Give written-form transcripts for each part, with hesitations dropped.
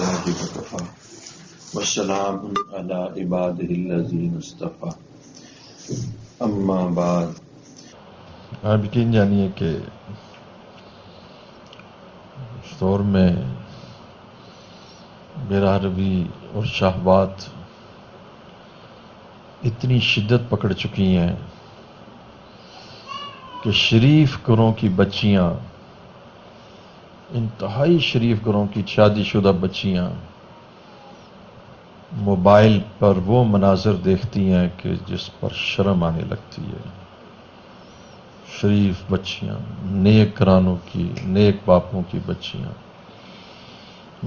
بالله وكفى والسلام على عباده الذين اصطفى اما بعد. آپ یقین جانیے کہ اس دور میں بیرہ روی اور شہوات اتنی شدت پکڑ چکی ہیں کہ شریف گھروں کی بچیاں، انتہائی شریف گھروں کی شادی شدہ بچیاں موبائل پر وہ مناظر دیکھتی ہیں کہ جس پر شرم آنے لگتی ہے. شریف بچیاں، نیک گھرانوں کی، نیک باپوں کی بچیاں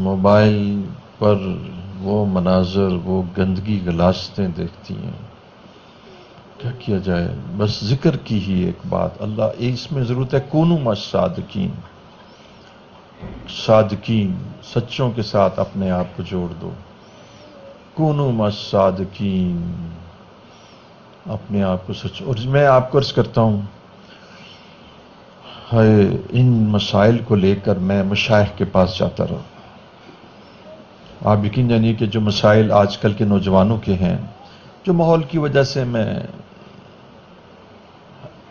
موبائل پر وہ مناظر، وہ گندگی غلاستیں دیکھتی ہیں. کیا کیا جائے؟ بس ذکر کی ہی ایک بات، اللہ اس میں ضرورت ہے کونوا مع الصادقین. صادقین، سچوں کے ساتھ اپنے آپ کو جوڑ دو. کونوا مع الصادقین، اپنے آپ کو سچ. اور میں آپ کو عرض کرتا ہوں، ان مسائل کو لے کر میں مشائخ کے پاس جاتا رہا. آپ یقین جانیے کہ جو مسائل آج کل کے نوجوانوں کے ہیں، جو ماحول کی وجہ سے میں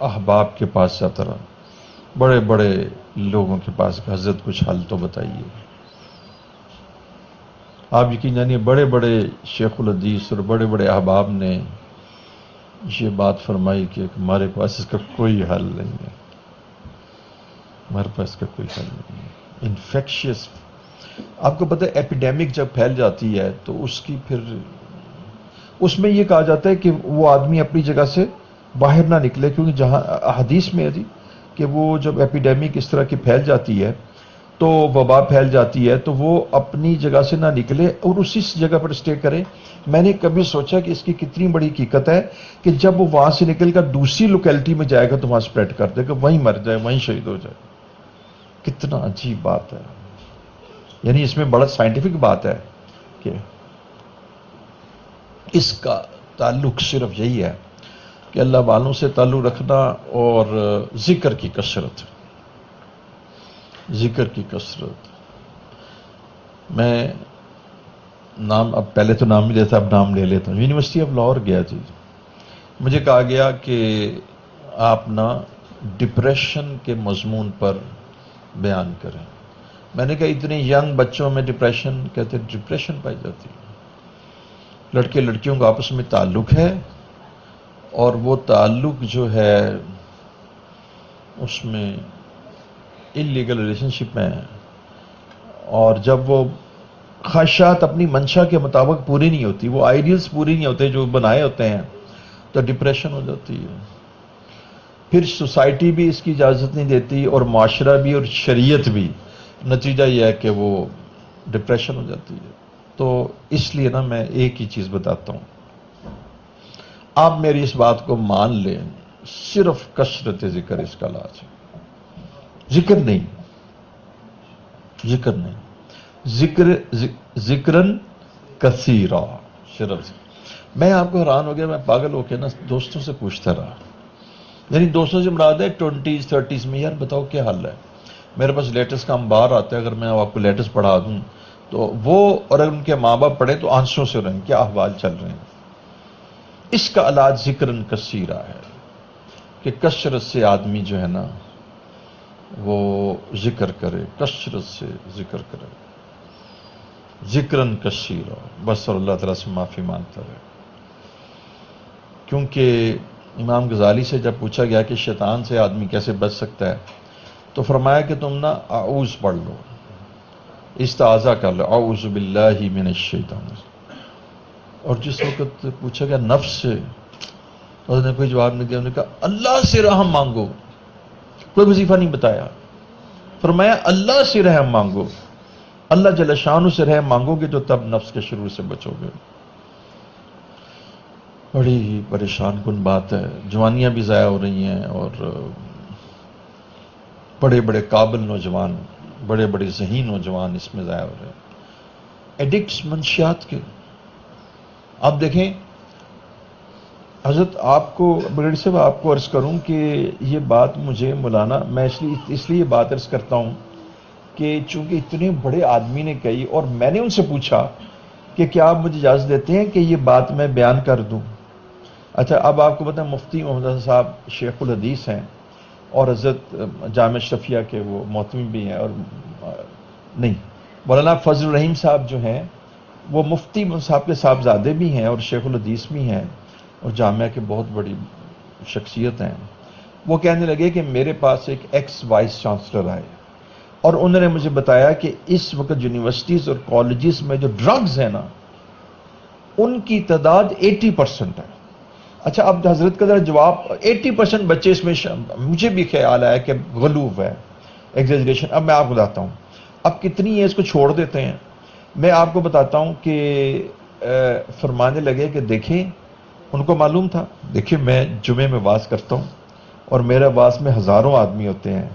احباب کے پاس جاتا رہا، بڑے بڑے لوگوں کے پاس، حضرت کچھ حل تو بتائیے. آپ یقین جانیے بڑے بڑے شیخ الحدیث اور بڑے بڑے احباب نے یہ بات فرمائی کہ ہمارے پاس اس کا کوئی حل نہیں ہے، ہمارے پاس اس کا کوئی حل نہیں ہے. انفیکشیس، آپ کو پتہ ہے ایپیڈیمک جب پھیل جاتی ہے تو اس کی پھر اس میں یہ کہا جاتا ہے کہ وہ آدمی اپنی جگہ سے باہر نہ نکلے، کیونکہ جہاں حدیث میں ہے جی کہ وہ جب ایپیڈیمک اس طرح کی پھیل جاتی ہے تو وبا پھیل جاتی ہے تو وہ اپنی جگہ سے نہ نکلے اور اسی جگہ پر اسٹے کرے. میں نے کبھی سوچا کہ اس کی کتنی بڑی حقیقت ہے کہ جب وہ وہاں سے نکل کر دوسری لوکیلٹی میں جائے گا تو وہاں اسپریڈ کر دے گا، وہیں مر جائے، وہیں شہید ہو جائے. کتنا عجیب بات ہے. یعنی اس میں بڑا سائنٹیفک بات ہے کہ اس کا تعلق صرف یہی ہے کہ اللہ والوں سے تعلق رکھنا اور ذکر کی کثرت. ذکر کی کثرت. میں نام، اب پہلے تو نام نہیں لیتا، اب نام لے لیتا ہوں. یونیورسٹی آف لاہور گیا جی، مجھے کہا گیا کہ آپ نا ڈپریشن کے مضمون پر بیان کریں. میں نے کہا اتنے ینگ بچوں میں ڈپریشن؟ کہتے ڈپریشن پائی جاتی ہے. لڑکے لڑکیوں کا آپس میں تعلق ہے اور وہ تعلق جو ہے اس میں انلیگل ریلیشن شپ میں ہے، اور جب وہ خواہشات اپنی منشا کے مطابق پوری نہیں ہوتی، وہ آئیڈیلز پوری نہیں ہوتے جو بنائے ہوتے ہیں، تو ڈپریشن ہو جاتی ہے. پھر سوسائٹی بھی اس کی اجازت نہیں دیتی اور معاشرہ بھی اور شریعت بھی. نتیجہ یہ ہے کہ وہ ڈپریشن ہو جاتی ہے. تو اس لیے نا میں ایک ہی چیز بتاتا ہوں، آپ میری اس بات کو مان لیں، صرف کثرت ذکر اس کا علاج ہے. ذکر نہیں، ذکر نہیں، ذکرن کثیرا، صرف. میں آپ کو حیران ہو گیا، میں پاگل ہو کے نا دوستوں سے پوچھتا رہا. یعنی دوستوں سے مراد ہے 20s 30s میں، یار بتاؤ کیا حل ہے. میرے پاس لیٹسٹ کا انبار آتا ہے، اگر میں آپ کو لیٹسٹ پڑھا دوں تو وہ، اور اگر ان کے ماں باپ پڑھیں تو آنسوں سے رہیں کیا احوال چل رہے ہیں. اس کا علاج ذکرن کثیرا ہے کہ کثرت سے آدمی جو ہے نا وہ ذکر کرے، کثرت سے ذکر کرے. ذکرن کثیرا، بس اور اللہ تعالیٰ سے معافی مانگتا رہے. کیونکہ امام غزالی سے جب پوچھا گیا کہ شیطان سے آدمی کیسے بچ سکتا ہے تو فرمایا کہ تم نا اعوذ پڑھ لو، استعاذہ کر لو، اعوذ باللہ من الشیطان. اور جس وقت پوچھا گیا نفس سے، اس نے کوئی جواب نہیں دیا. انہوں نے کہا اللہ سے رحم مانگو. کوئی وظیفہ نہیں بتایا، فرمایا اللہ سے رحم مانگو. اللہ جل شانہ سے رحم مانگو گے تو تب نفس کے شرور سے بچو گے. بڑی ہی پریشان کن بات ہے. جوانیاں بھی ضائع ہو رہی ہیں اور بڑے بڑے قابل نوجوان، بڑے بڑے ذہین نوجوان اس میں ضائع ہو رہے ہیں، ایڈکٹس منشیات کے. آپ دیکھیں حضرت، آپ کو بریڈ صاحب آپ کو عرض کروں کہ یہ بات مجھے مولانا، میں اس لیے یہ بات عرض کرتا ہوں کہ چونکہ اتنے بڑے آدمی نے کہی، اور میں نے ان سے پوچھا کہ کیا آپ مجھے اجازت دیتے ہیں کہ یہ بات میں بیان کر دوں؟ اچھا، اب آپ کو پتہ ہے مفتی محمد حسن صاحب شیخ الحدیث ہیں، اور حضرت جامع شفیہ کے وہ محتمم بھی ہیں، اور نہیں، مولانا فضل الرحیم صاحب جو ہیں وہ مفتی صاحب کے صاحبزادے بھی ہیں اور شیخ الحدیث بھی ہیں اور جامعہ کے بہت بڑی شخصیت ہیں۔ وہ کہنے لگے کہ میرے پاس ایک ایکس وائس چانسلر آئے اور انہوں نے مجھے بتایا کہ اس وقت یونیورسٹیز اور کالجز میں جو ڈرگز ہیں نا، ان کی تعداد 80% ہے۔ اچھا، اب حضرت کا ذرا جواب، 80% بچے اس میں مجھے بھی خیال آیا کہ غلوب ہے، ایگزیجریشن۔ اب میں آپ کو بتاتا ہوں اب کتنی ہے، اس کو چھوڑ دیتے ہیں۔ میں آپ کو بتاتا ہوں کہ فرمانے لگے کہ دیکھیں، ان کو معلوم تھا، دیکھیں میں جمعے میں واز کرتا ہوں اور میرے واز میں ہزاروں آدمی ہوتے ہیں،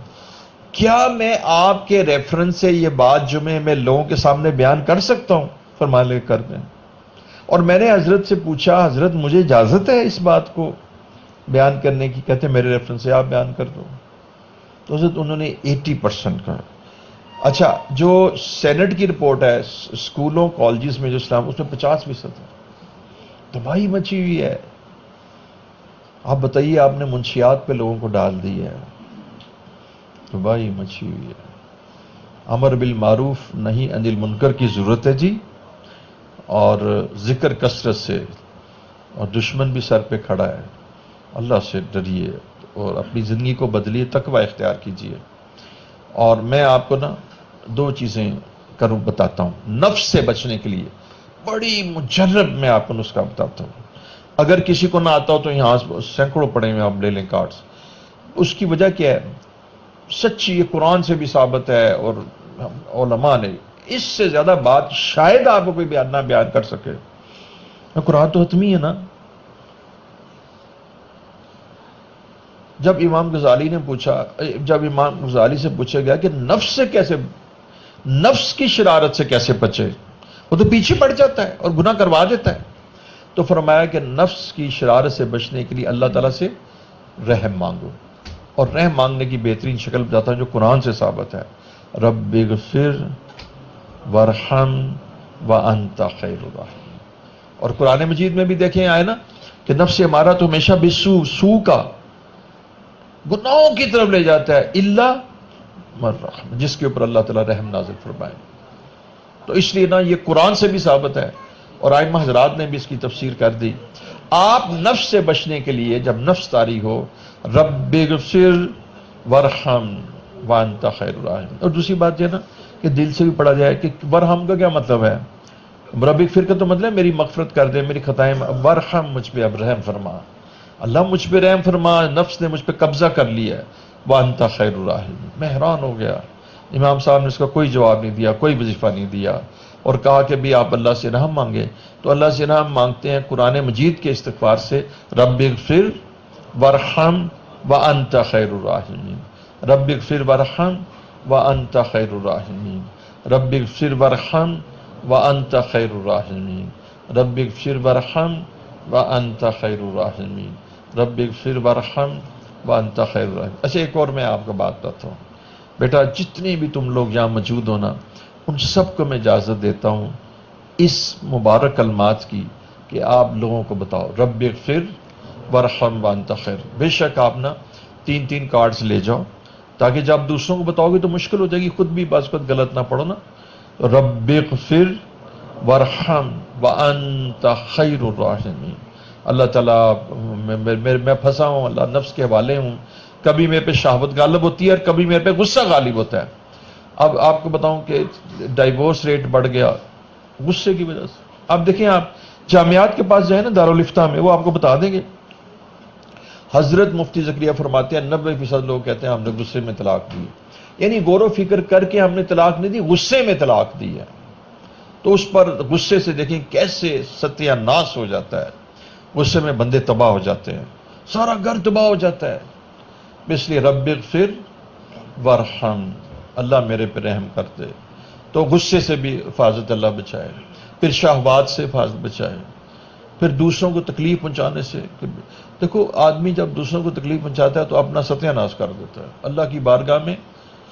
کیا میں آپ کے ریفرنس سے یہ بات جمعے میں لوگوں کے سامنے بیان کر سکتا ہوں؟ فرمانے لگے کر دیں۔ اور میں نے حضرت سے پوچھا، حضرت مجھے اجازت ہے اس بات کو بیان کرنے کی؟ کہتے ہیں میرے ریفرنس سے آپ بیان کر دو۔ تو حضرت انہوں نے 80% کہا۔ اچھا، جو سینٹ کی رپورٹ ہے اسکولوں کالجز میں جو اسلام، اس میں 50% ہے۔ تباہی مچی ہوئی ہے۔ آپ بتائیے، آپ نے منشیات پہ لوگوں کو ڈال دی ہے، تباہی مچی ہوئی ہے۔ امر بالمعروف نہیں عن المنکر کی ضرورت ہے جی، اور ذکر کثرت سے، اور دشمن بھی سر پہ کھڑا ہے۔ اللہ سے ڈریے اور اپنی زندگی کو بدلیے، تقوی اختیار کیجیے۔ اور میں آپ کو نا 2 چیزیں بتاتا ہوں نفس سے بچنے کے لیے، بڑی مجرب میں آپ کو نسخہ بتاتا ہوں۔ اگر کسی کو نہ آتا ہو تو یہاں سینکڑوں پڑے ہوئے آپ لے لیں کارڈز۔ اس کی وجہ کیا ہے؟ سچی، یہ قرآن سے بھی ثابت ہے اور علماء نے، اس سے زیادہ بات شاید آپ کو کوئی نہ بیان کر سکے۔ قرآن تو حتمی ہے نا۔ جب امام غزالی نے پوچھا، جب امام غزالی سے پوچھا گیا کہ نفس سے کیسے، نفس کی شرارت سے کیسے بچے، وہ تو پیچھے پڑ جاتا ہے اور گناہ کروا دیتا ہے، تو فرمایا کہ نفس کی شرارت سے بچنے کے لیے اللہ تعالیٰ سے رحم مانگو، اور رحم مانگنے کی بہترین شکل بتاتا ہوں جو قرآن سے ثابت ہے، رب اغفر وارحم وانت خیر الراحمین۔ اور قرآن مجید میں بھی دیکھیں آئے نا کہ نفس ہمارا تو ہمیشہ سو کا گناہوں کی طرف لے جاتا ہے، الا من رحم، جس کے اوپر اللہ تعالیٰ رحم نازل فرمائے۔ تو اس لیے نا یہ قرآن سے بھی ثابت ہے، اور ائمہ حضرات نے بھی اس کی تفسیر کر دی۔ آپ نفس سے بچنے کے لیے جب نفس طاری ہو، رب اغفر وارحم وانت خیر الراحمین۔ اور دوسری بات یہ نا کہ دل سے بھی پڑھا جائے کہ ورحم کا کیا مطلب ہے؟ رب اغفر کا تو مطلب ہے میری مغفرت کر دے، میری خطائیں، وارحم مجھ پہ اب رحم فرما، اللہ مجھ پہ رحم فرما، نفس نے مجھ پہ قبضہ کر لیا ہے، وانت خیر الراحمین۔ میں حیران ہو گیا، امام صاحب نے اس کا کوئی جواب نہیں دیا، کوئی وظیفہ نہیں دیا، اور کہا کہ بھی آپ اللہ سے رحم مانگے۔ تو اللہ سے رحم مانگتے ہیں قرآن مجید کے استغفار سے، رب اغفر وارحم وانت خیر الراحمین، رب اغفر وارحم وانت خیر الراحمین، رب اغفر وارحم وانت خیر الراحمین، رب اغفر وارحم وانت خیر الراحمین، رب اغفر وارحم وانت خیر الراحمین۔ اچھا، ایک اور میں آپ کو بات بتاتا ہوں، بیٹا جتنے بھی تم لوگ یہاں موجود ہو نا، ان سب کو میں اجازت دیتا ہوں اس مبارک کلمات کی کہ آپ لوگوں کو بتاؤ رب اغفر وارحم وانت خیر۔ بے شک آپ نا 3 کارڈز لے جاؤ، تاکہ جب دوسروں کو بتاؤ گے تو مشکل ہو جائے گی، خود بھی بعض وقت غلط نہ پڑھو نا۔ رب اغفر وارحم وانت خیر الراحمین۔ اللہ تعالیٰ میں پھنسا ہوں، اللہ نفس کے حوالے ہوں، کبھی میرے پہ شہوت غالب ہوتی ہے اور کبھی میرے پہ غصہ غالب ہوتا ہے۔ اب آپ کو بتاؤں کہ ڈائیورس ریٹ بڑھ گیا غصے کی وجہ سے۔ اب دیکھیں، آپ جامعات کے پاس جائیں نا، دارالفتہ میں، وہ آپ کو بتا دیں گے۔ حضرت مفتی زکریا فرماتے ہیں 90% لوگ کہتے ہیں ہم نے غصے میں طلاق دی، یعنی غور و فکر کر کے ہم نے طلاق نہیں دی، غصے میں طلاق دی ہے۔ تو اس پر غصے سے دیکھیں کیسے ستیہ ناس ہو جاتا ہے، غصے میں بندے تباہ ہو جاتے ہیں، سارا گھر تباہ ہو جاتا ہے۔ اس لیے رب اغفر وارحم، اللہ میرے پہ رحم کر دے۔ تو غصے سے بھی حفاظت اللہ بچائے، پھر شہوات سے حفاظت بچائے، پھر دوسروں کو تکلیف پہنچانے سے۔ دیکھو، آدمی جب دوسروں کو تکلیف پہنچاتا ہے تو اپنا ستیہ ناش کر دیتا ہے، اللہ کی بارگاہ میں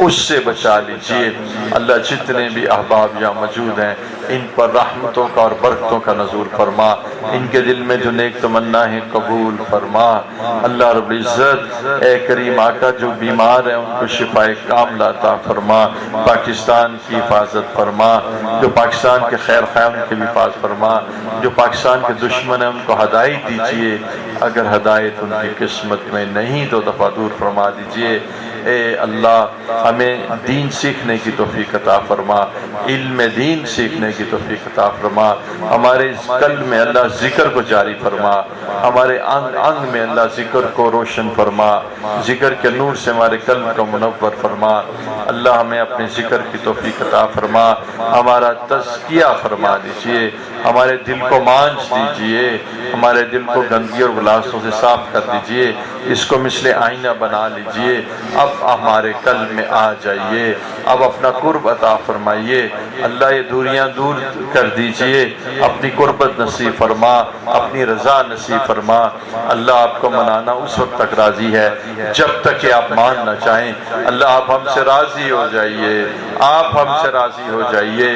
اس سے بچا لیجئے اللہ۔ جتنے بھی احباب یہاں موجود ہیں ان پر رحمتوں کا اور برکتوں کا نزول فرما، ان کے دل میں جو نیک تمنا ہے قبول فرما اللہ رب العزت۔ اے کریم آقا جو بیمار ہیں ان کو شفائے کاملہ عطا فرما، پاکستان کی حفاظت فرما، جو پاکستان کے خیر خواہ ان کی بھی حفاظت فرما، جو پاکستان کے دشمن ہیں ان کو ہدایت دیجئے، اگر ہدایت ان کی قسمت میں نہیں تو دفع دور فرما دیجئے۔ اے اللہ ہمیں دین سیکھنے کی توفیق عطا فرما، علم دین سیکھنے کی توفیق عطا فرما، ہمارے قلب میں اللہ ذکر کو جاری فرما، ہمارے انگ میں اللہ ذکر کو روشن فرما، ذکر کے نور سے ہمارے قلب کو منور فرما اللہ۔ ہمیں اپنے ذکر کی توفیق عطا فرما، ہمارا تزکیہ فرما دیجئے، ہمارے دل کو مانچ دیجئے، ہمارے دل کو گندگی اور غلاظتوں سے صاف کر دیجئے، اس کو مثل آئینہ بنا لیجئے۔ اب ہمارے قلب میں آ جائیے، اب اپنا قرب عطا فرمائیے اللہ، یہ دوریاں دور کر دیجئے، اپنی قربت نصیب فرما، اپنی رضا نصیب فرما اللہ۔ آپ کو منانا اس وقت تک راضی ہے جب تک کہ آپ مان نہ چاہیں اللہ۔ آپ ہم سے راضی ہو جائیے، آپ ہم سے راضی ہو جائیے،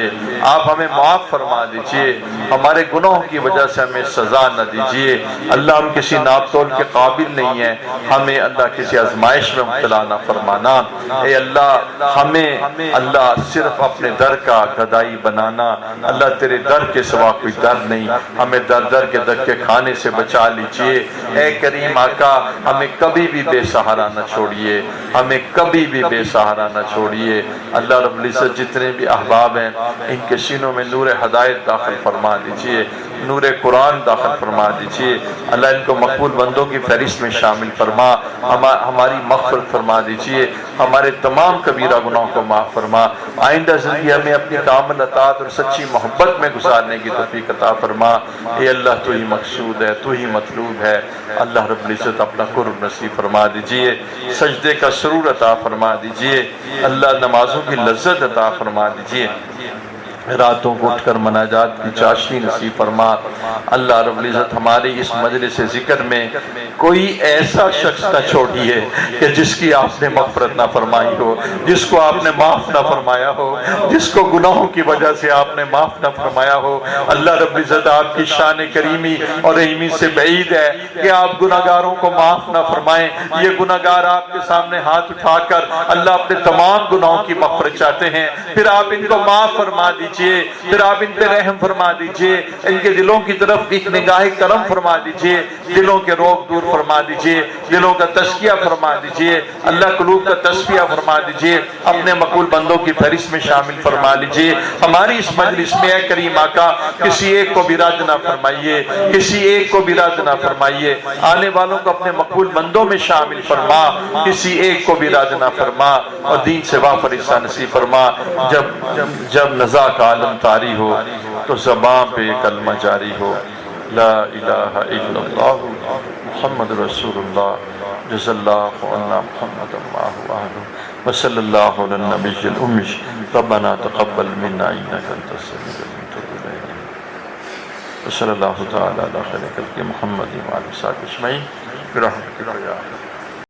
آپ ہمیں معاف فرما دیجئے، ہمارے گناہوں کی وجہ سے ہمیں سزا نہ دیجئے اللہ۔ ہم کسی ناپ تول کے قابل نہیں ہیں، ہمیں اللہ کسی آزمائش میں مبتلا نہ فرمانا۔ اے اللہ ہمیں اللہ صرف اپنے در کا گدائی بنانا اللہ، تیرے در کے سوا کوئی در نہیں، ہمیں در در کے دھکے کھانے سے بچا لیجئے۔ اے کریم آقا ہمیں کبھی بھی بے سہارا نہ چھوڑیے، ہمیں کبھی بھی بے سہارا نہ چھوڑیے اللہ رب العزت۔ جتنے بھی احباب ہیں ان کے سینوں میں نور ہدایت داخل فرما دیجئے، نور قرآن داخل فرما دیجئے اللہ۔ ان کو مقبول بندوں کی فہرست میں شامل فرما، ہماری مغفرت فرما دیجئے، ہمارے تمام کبیرہ گناہوں کو معاف فرما۔ آئندہ زندگی ہمیں اپنی کامل اطاعت اور سچی محبت میں گزارنے کی توفیق عطا فرما۔ اے اللہ تو ہی مقصود ہے، تو ہی مطلوب ہے اللہ رب العزت۔ اپنا قرب نصیب فرما دیجئے، سجدے کا سرور عطا فرما دیجئے اللہ، نمازوں کی لذت عطا فرما دیجئے، راتوں کو اٹھ کر مناجات کی چاشنی نصیب فرما اللہ رب العزت۔ ہماری اس مجلس ذکر میں کوئی ایسا شخص نہ چھوڑیے کہ جس کی آپ نے مغفرت نہ فرمائی ہو، جس کو آپ نے معاف نہ فرمایا ہو، جس کو گناہوں کی وجہ سے آپ نے معاف نہ فرمایا ہو اللہ رب العزت۔ آپ کی شان کریمی اور رحیمی سے بعید ہے کہ آپ گناہگاروں کو معاف نہ فرمائیں۔ یہ گناہگار آپ کے سامنے ہاتھ اٹھا کر اللہ اپنے تمام گناہوں کی مغفرت چاہتے ہیں، پھر آپ ان کو معاف فرما دیجئے، پھر آپ ان پہ رحم فرما دیجئے، ان کے دلوں کی طرف ایک نگاہ کرم فرما دیجئے، دلوں کے روگ دور فرما دیجئے، دلوں کا تزکیہ فرما دیجئے اللہ، قلوب کا تصفیہ فرما دیجئے، اپنے مقبول بندوں کی فہرست میں شامل فرما لیجئے۔ ہماری اس مجلس میں اے کریم آقا کسی ایک کو بھی رد نہ فرمائیے، کسی ایک کو بھی رد نہ فرمائیے، آنے والوں کو اپنے مقبول بندوں میں شامل فرما، کسی ایک کو بھی رد نہ فرما اور دین سے واپس حصہ نصیب فرما۔ جب نزا کا عالم طاری ہو تو زبان پہ کلمہ جاری ہو، لا الہ الا اللہ محمد رسول اللہ، جز اللہ عنا محمد اللہ وآلہ وصلی اللہ علی النبی الأمی، ربنا تقبل منا انک انت السمیع العلیم وتب علینا، وصلی اللہ تعالی علی خیر خلق محمد وآلہ وصحبہ اجمعین برحمتک یا